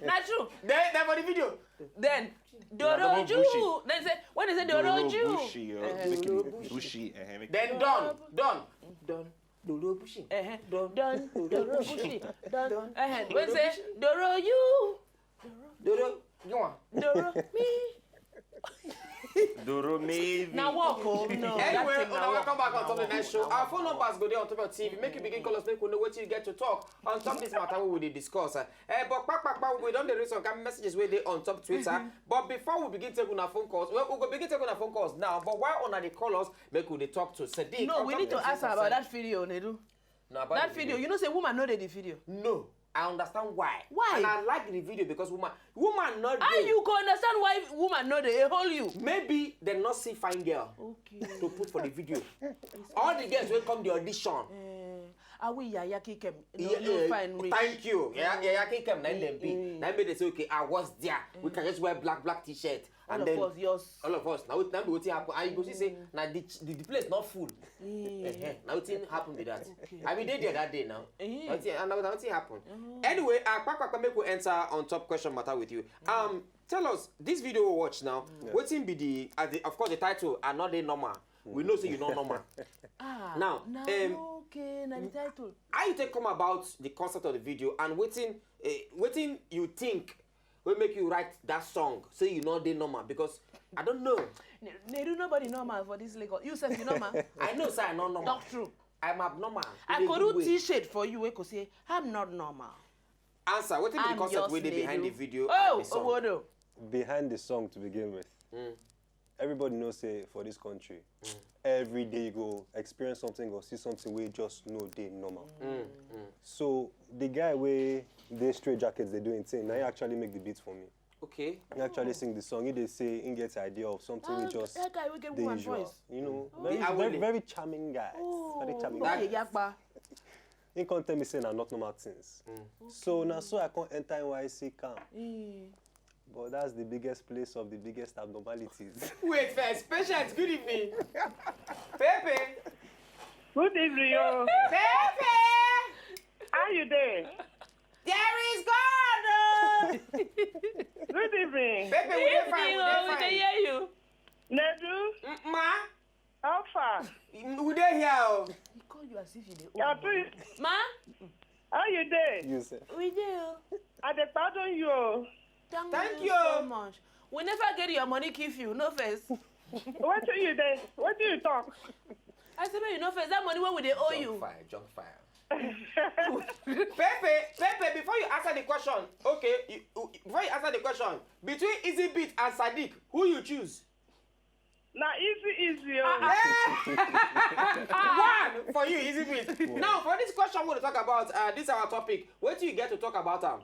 Not true. Then for the video. Then Doroju. Then say when they say Doroju. Bushy. Then done. Doro bushy. Done. Dorobushi. Done. When say Doroju. Doro. Go on. Doro me. Doro maybe. Now walk home. No. Anyway, welcome back on Top the Night Show. Our phone numbers go there on Top of TV. Make you begin call us, make we know what you get to talk on top this matter we will discuss. But we don't read some messages where they on top Twitter. But before we begin taking our phone calls, well, we go begin taking our phone calls now. But while on the callers, make we talk to Sadiq. No, we need to ask her about that video, Nedu. No, about that video. You know, say woman know the video. No. I understand why. Why? And I like the video because woman not. And you can understand why woman know they hold you. Maybe they not see fine girl. Okay. To put for the video. All the girls will come the audition. Are we Yayaki Kem? Fine. Thank you. Yayaki Kem. Now they say okay, I was there. We can just wear black t-shirt. All of us. Now what happen? And you go see say now the place not full. Now what happen with that? Okay. I mean they there that day now. What happened? Anyway, make we enter on top question matter with you. Tell us this video we watch now. What's in be the of course the title are not the normal. We know say you not normal. Now okay, now the title. How you take come about the concept of the video and waiting you think will make you write that song so you know they normal because I don't know. Nobody normal for this legal. You said you normal. I know sir, I'm not normal. Not true. I'm abnormal. I could do t-shirt for you. We could say I'm not normal. Answer. What is the concept where they behind the video? Oh, and the song? Behind the song to begin with. Everybody knows say for this country, every day you go experience something or see something where you just know they normal. So the guy where they straight jackets they doing thing, now he actually make the beats for me. Okay. He actually sing the song. He they say he gets idea of something we just that guy will get the woman usual. voice. You know, very charming guy. Very charming guy. He can't tell me saying I'm not normal things. So now so I can't enter NYC camp. But that's the biggest place of the biggest abnormalities. Wait first, patience, good evening. Pepe. Good evening, yo. Pepe! How you doing? There is God! Good evening. Pepe, we fine. We can hear you. Nedu? Ma? How far? We there here. He call you as if you Yeah, Ma? how you doing? You say. We do. I dey pardon you. Thank you so much. We never get your money give you, no face. What do you do? What do you talk? I said, you no face. That money when we they owe you. Junk fire. Pepe, before you answer the question, okay, before you answer the question, between Easy Beat and Sadiq, who you choose? Now easy. One for you, Easy Beat. Now, for this question, we're going to talk about this is our topic. What do you get to talk about them?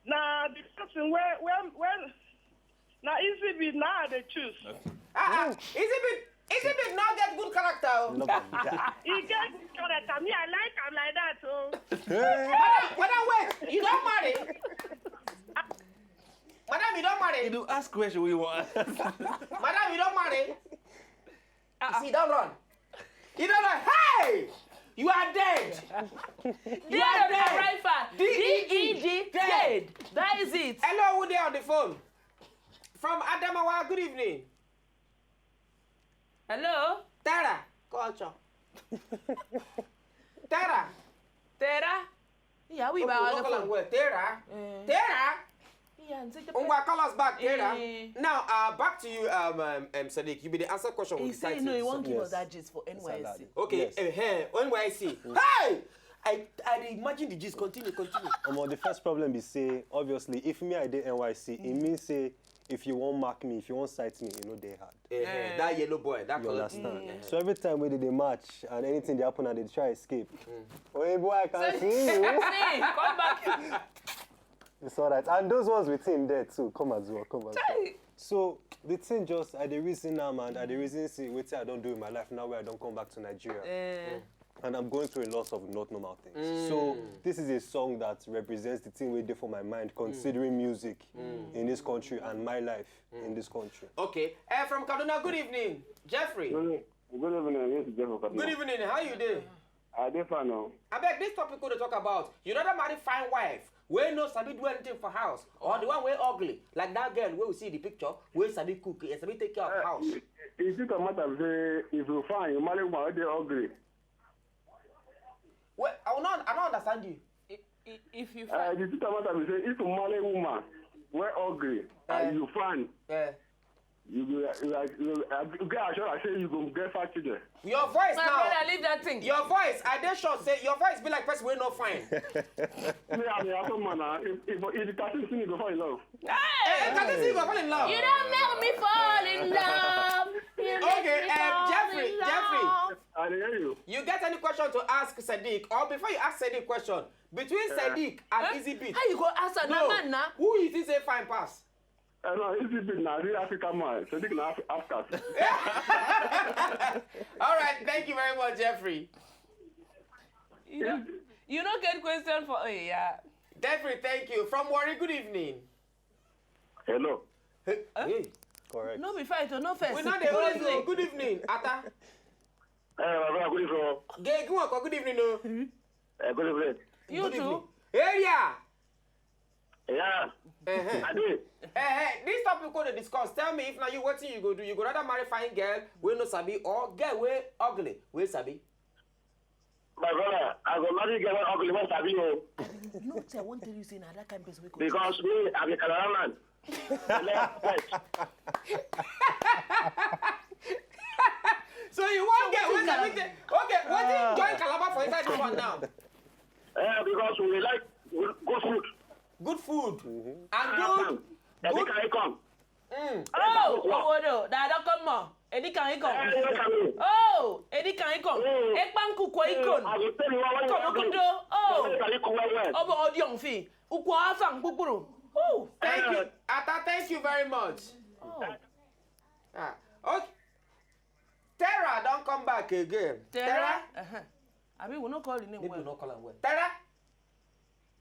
Now the person where now easy be now they choose. Easy Beat not get good character. He get good character. Me, I like him like that. So. Madam, wait, you don't marry. Madam, you don't marry. You do ask question we want. Madam, you don't marry. See, don't run. You don't run. Hey! You are dead. You are dead. D-E-D, dead. That is it. Hello, who there on the phone? From Adamawa, good evening. Hello? Tara. Culture. Tara. Yeah, we about the phone. Tara. Tara. Call us back, Tara. Now, back to you, Sadiq. You be the answer question. He said no, he won't give us that gist for NYC. Okay, NYC. Hey! I imagine the gist. Continue. The first problem is say, obviously, if me I did NYC, it means say, if you won't mark me, if you won't cite me, you know they had. That yellow boy, that you color. understand? So every time we did a match and anything they happen and they try to escape, oh hey boy, I can see you. Come back. It's alright. And those ones with him there too. Come as well. So the thing just I the reason now, man, I the reason see what I don't do in my life now where I don't come back to Nigeria. And I'm going through a lot of not normal things. So this is a song that represents the thing we did for my mind, considering music in this country and my life in this country. Okay. From Kaduna, good evening. Jeffrey. Good evening. Yes, Jeffrey. Good evening. How you doing? I did fine now. I beg this topic we talk about. You know that marry fine wife, we no sabi do anything for house, or the one we ugly, like that girl where we see the picture, we sabi cook, sabi take care of house. Is it a matter of if you find you marry one, they ugly? Well, I don't understand you. If you find... Is it a matter of if you marry woman, we're ugly, and you find... You get assured say you go get fat children. Your voice my now. brother, leave that thing. Your voice, I dey sure say your voice be like person we no fine. Me and the other man, if the person see me go fall in love. Hey! Can you see you go fall in love? You don't make me fall in love. Okay, Jeffrey. I hear you. You get any question to ask Sadiq, or before you ask Sadiq question, between Sadiq and Easy Beat? How you go ask another man now? Who is he say fine pass? No, Easy Beat now, the African man. So they can ask us. All right, thank you very much, Jeffrey. You don't get question for yeah. Jeffrey, thank you. From Warri, good evening. Hello. Hey. Correct. No be fight or no first. We know the whole evening. Good evening, Ata. My brother, good evening. Gay, good evening, no. Good evening. You Good too? evening. Area. Yeah. I did. This topic we going to discuss. Tell me if now you what you go do. You go rather marry fine girl we no sabi or girl we ugly we sabi. My brother, I go marry girl ugly one sabi o. No, I won't tell you say that kind of person we go. Because me, I'm a Canadian man. So you want get we sabi? Okay, what did you join Calabar for inside this one now? Because we like good food. Good food and good. Good. Can I come? Oh, no, that don't come on. Eddie can come. Oh, Eddie can come. Ekpan kuko ikon. I will tell you what Come on, oh. Oh, but young fee. Ukwa afang bukuru. Oh, Thank you, Ata. Thank you very much. Okay. Tara, don't come back again. Tara. I mean, we not call the name. Maybe we not call her well. Tara.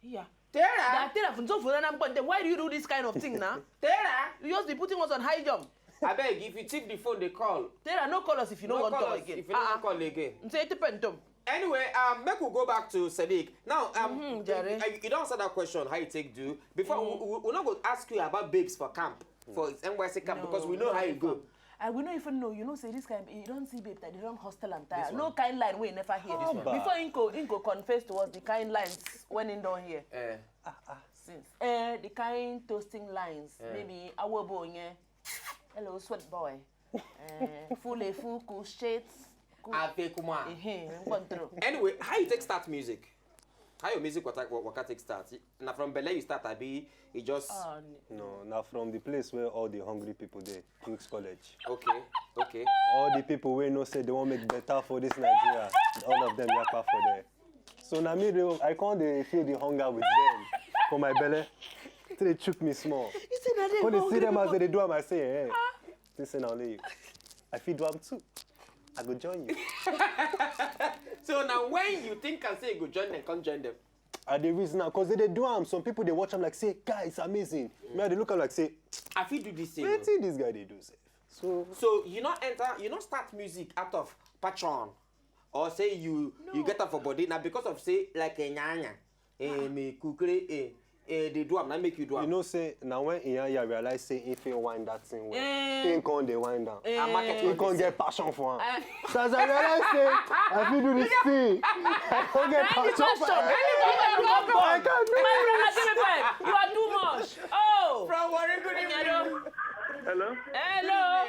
Yeah. Tara. That Tara from so for then why do you do this kind of thing now? Tara. You just be putting us on high jump. I beg, if you take the phone, they call. Tara, no call us if you don't want to talk again. If you don't call again. Say it depends. Anyway, make we go back to Sadiq. Now, Jerry. you don't answer that question, how you take do. Before, we're not going to ask you about babes for camp, for NYC camp, because we know how you go. I will not even know, say this kind, you don't see babe that they don't hostel and tire. No kind line we never hear. Before Inko confessed to us the kind lines when in down here. Since the kind toasting lines, maybe our boy, hello sweat boy, full cool shades. Anyway, how you take start music? How your music what take start? Now from Bele you start it just No, now from the place where all the hungry people there, King's College. Okay. All the people we know say they want make better for this Nigeria. All of them yapa for there. So now me, I can't feel the hunger with them for my belly. So they choke me small. When they see them as they do them, I say, hey, listen, I'll leave. I feed them too. I go join you. So now when you think and say you go join them, can't join them. And the reason now, because they do them, some people they watch them like say, guys, it's amazing. Me, they look at like say, I feel do this thing. let's see this guy they do safe. So you not start music out of passion, or say you get up for body now because of say like a nyanya, me kukure, they do am, not make you do am. You know say now when you realize say if you wind that thing well, he can't they wind down. He can't get passion for him. So as I realize say I feel do this thing, I can't get passion for him. I can't do it. You are too much. Oh. From Warri, good evening. Hello? Hello.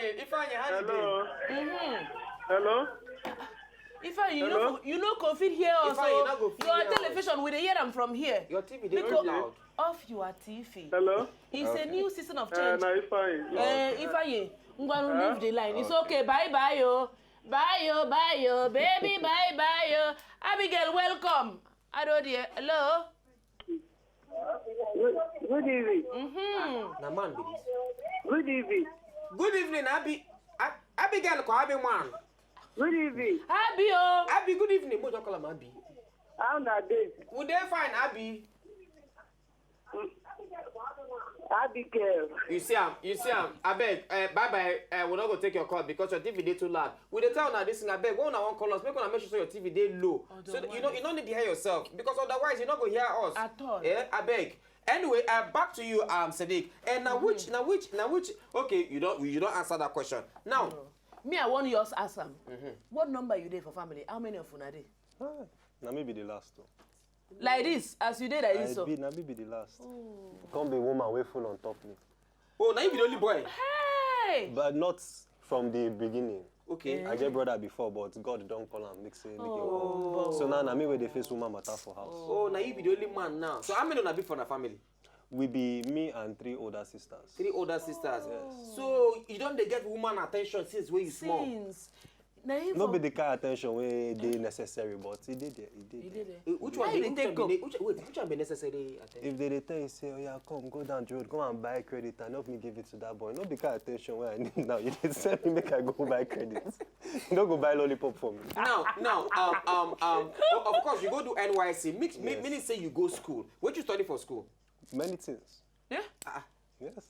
Hello? If you know confit here also. Your television we dey hear them from here. Your TV they very loud. Off your TV. Hello? It's a new season of change. No, it's fine. If I leave the line, it's okay. Bye yo. Bye yo, baby, bye yo. Abigail, welcome. Hello dear. Hello. Good evening. Na man be this. Good evening. Good evening, Abigail ko Abi man. Good evening. Abi, good evening. Mo just call am Abi. How na dey? We dey fine, Abi. Abigail. You see him. I beg. Bye. We're not gonna take your call because your TV dey too loud. We dey tell now this thing. I beg. When I want call us, make sure your TV dey low. So that you don't need to hear yourself because otherwise you're not gonna hear us. At all. Yeah, I beg. Anyway, back to you, Sadiq. And now which? Okay, you don't answer that question. Now, me, I want yours ask them. What number you dey for family? How many of you are there? Now maybe the last one. Like this, as you did like this. Now maybe the last. Come be woman way full on top me. Oh, now you be the only boy. Hey! But not from the beginning. Okay. I get brother before, but God don't call and make it work. So now me where they face woman matter for house. Oh, now you be the only man now. So how many of you be for the family? We be me and 3 older sisters. 3 older sisters. Yes. So you don't get woman attention since when you small. No be the kind of attention where they necessary, but he did it. Which one be necessary attention? If they tell you, say, oh yeah, come, go down the road, go and buy credit and help me give it to that boy. No be kind of attention where I need now. You did tell me make I go buy credit. You don't go buy lollipop for me. Now, of course you go do NYC. Meaning say you go school. What you study for school? Many things. Yeah? Yes.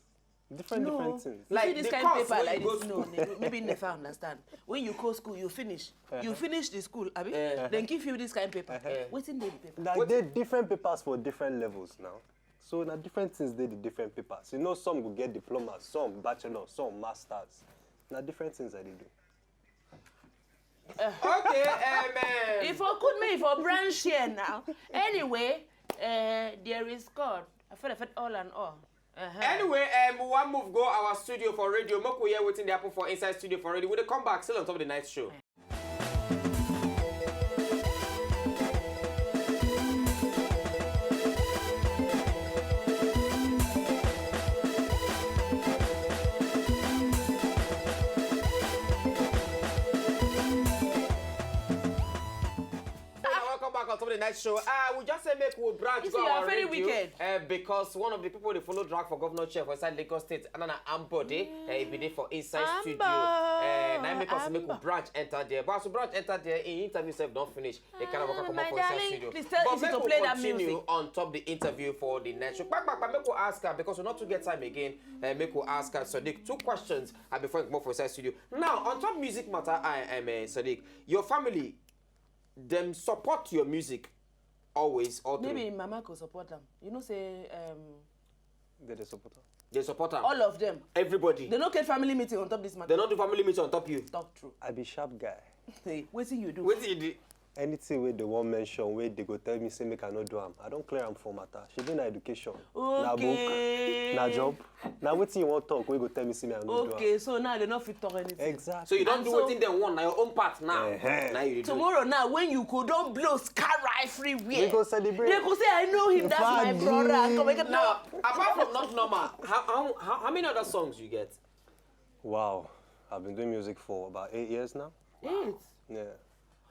Different things. Like see this kind of paper like this. No, maybe you never understand. When you go school, you finish. You finish the school, abi? Then give you this kind of paper. What's in the paper? Like they different papers for different levels now. So now different things they the different papers. You know, some will get diplomas, some bachelor, some masters. Now different things that they do. Okay, man. If I could make for branch here now. Anyway, there is God. I feel all and all. Anyway, one move go our studio for radio. Moko here waiting the happen for inside studio for radio. We'll come back still on top of the night show. On top of the night show, we just say make we branch go our very radio, wicked. Because one of the people they follow drag for governor chair for inside Lagos State, Anana Ambode, he be there for inside studio. Now make us make we branch enter there. But as we branch enter there, in interview self don't finish. They kind of walk come up for inside studio. But make we continue on top the interview for the next show. Back, make we ask her because we not to get time again. Make we ask her Sadiq 2 questions before we come up for inside studio. Now on top music matter, I am Sadiq. Your family. Them support your music always or maybe mama could support them. You know, say they support her. They support them. All of them. Everybody. They don't get family meeting on top this matter. They don't do family meeting on top you. Talk true. I be sharp guy. Hey, what do you do? What do you do? Anything where they won't mention, where they go tell me say make I not do them. I don't clear them for matter. She do na education. Okay. Na book. Na job. Now what you want talk? Where go tell me say me I not do them. Okay, so now they not fit talk anything. Exactly. So you don't do anything they want. Now your own part now. Now you do. Tomorrow now when you could don't blow scar everywhere. We go celebrate. They go say I know him. That's my brother. Come make it now. Apart from not normal, how many other songs you get? Wow, I've been doing music for about 8 years now. 8. Yeah.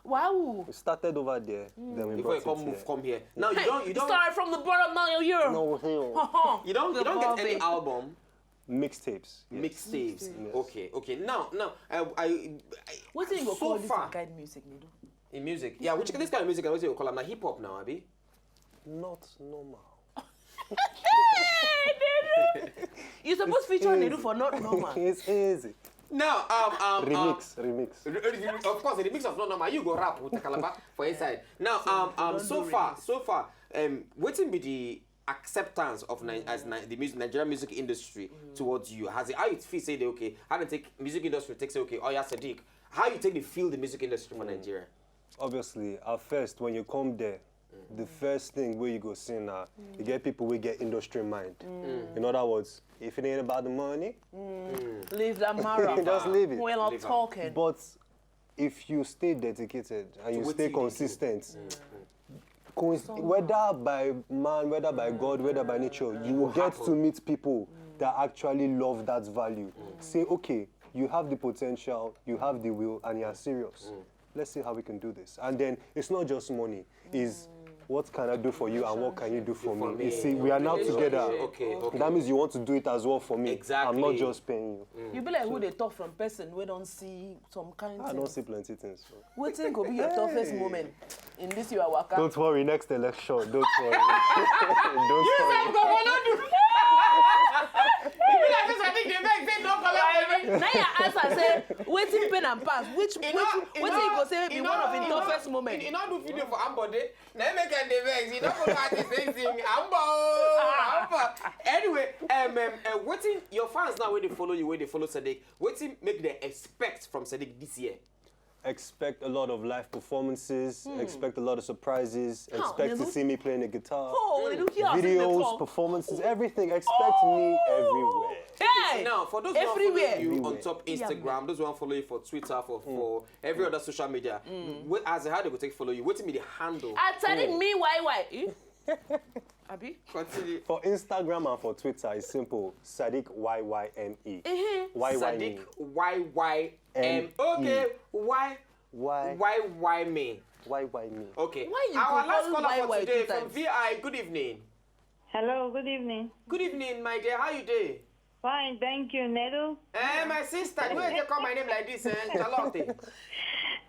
Wow. We started over there, then we Before brought you it here. come here. Now you don't start from the bottom now you're No, here. you don't get any album. Mixtapes. Yes. Mixtapes. Yes. Okay. Now what do you go call this kind of music, Nido? In music. Yeah, which this kind of music I was you call them now hip hop now, Abi? Not normal. You supposed to feature Nido for not normal. It's easy. Now, remix. Of course, the remix of not normal. You go rap with the calabar for inside. Now, so far, what will be the acceptance of the Nigerian music industry towards you? Has it how you feel? Say okay, how to take music industry take say okay? Oh yeah, Sadiq. How you take the feel the music industry for Nigeria? Obviously, at first when you come there, the first thing where you go see now, you get people who get industry mind. In other words, if it ain't about the money, leave that matter. Just leave it. We're not talking. But if you stay dedicated and you stay consistent, whether by man, whether by God, whether by nature, you will get to meet people that actually love that value. Say, okay, you have the potential, you have the will, and you're serious. Let's see how we can do this. And then it's not just money. It's what can I do for you and what can you do for me? You see, we are now together. Okay. That means you want to do it as well for me. Exactly. I'm not just paying you. You be like who they talk from person we don't see some kind I don't see plenty things. So. What think will be your toughest moment in this your waka? Don't worry, next election. Don't worry. Don't worry. answer say waiting pen and pass. Which you go say be one of the toughest moments. You not do video for Ambode. Now make an vex. You don't go back the same thing. Ambo. Anyway, waiting your fans now where they follow you, where they follow Sadiq. Waiting make them expect from Sadiq this year. Expect a lot of live performances, expect a lot of surprises, expect to see me playing the guitar, videos, performances, everything. Expect me everywhere. Hey! Now, for those who want to follow you on top Instagram, those who want to follow you for Twitter, for every other social media, as how they go take follow you, wait me the handle. Telling me why. Abi? Continue. For Instagram and for Twitter, it's simple. Sadiq YYME. Sadiq YYM. Okay. Why me? Why me? Okay. Why you Our last caller for today two from times? VI. Good evening. Hello, good evening. Good evening, my dear. How you doing? Fine, thank you, Nedu. My sister, you ain't call my name like this, Charlotte.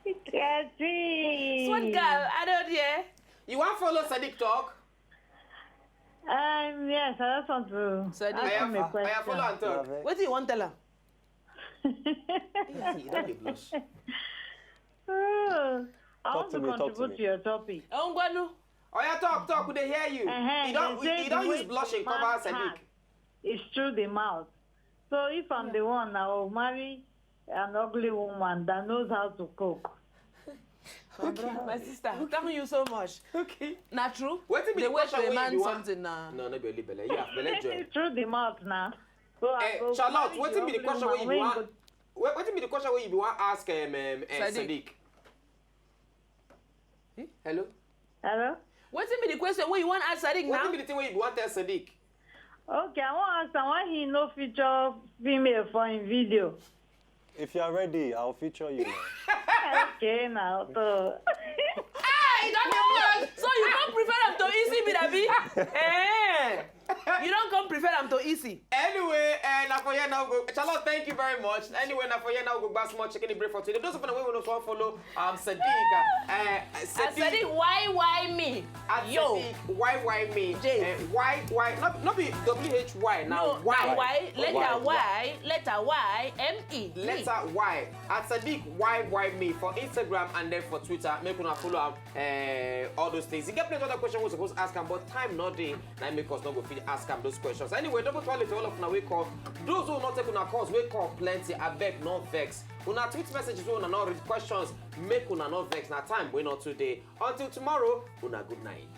It's Catherine. Sweet girl, I don't hear. You want to follow Sadiq talk? Yes, I just want to Sadiq. ask him a question. I follow and talk. What do you want to tell her? You don't be blush. Oh, I want to talk to contribute me. to your topic. Oh, yeah, talk. Would they hear you? You don't use blush and cover Sadiq. It's through the mouth. So if I'm the one, I will marry an ugly woman that knows how to cook. Okay, my sister, thank you so much. Okay. Not true? What if they wait for a man you something No, not really, Bella. Yeah, Bella joy. It's through the mouth now. So Charlotte, what if be the question where you want? What if be the question where you want ask Sadiq? Hello. Hello. What's be the question where you want to ask Sadiq now? What be the thing where you want to tell Sadiq? Okay, I want to ask him why he no feature female for him video. If you are ready, I'll feature you now. Okay, now. So. Hey, don't be so you don't prefer them to easy, Bidabi? You don't come prefer them to easy. Anyway, now for you now go. Charlotte, thank you very much. Anyway, now for you now go back small chicken break for today. Those of you who want to follow Sadiq. Sadiq, why me? Yo. Sadiq, why me? J. Why not be WHY now. No, why? Letter Y, M-E. Letter Y. At Sadiq, why me for Instagram and then for Twitter. Make una follow all those things. You get plenty of other questions we're supposed to ask him, but time not day. Now make us not go fit ask him those questions. Anyway, double toilet to all of now we call. Those who not take una calls, we call plenty. I beg, no vex. Una tweet messages, una not read questions. Make una not vex. Now time we not today. Until tomorrow, una good night.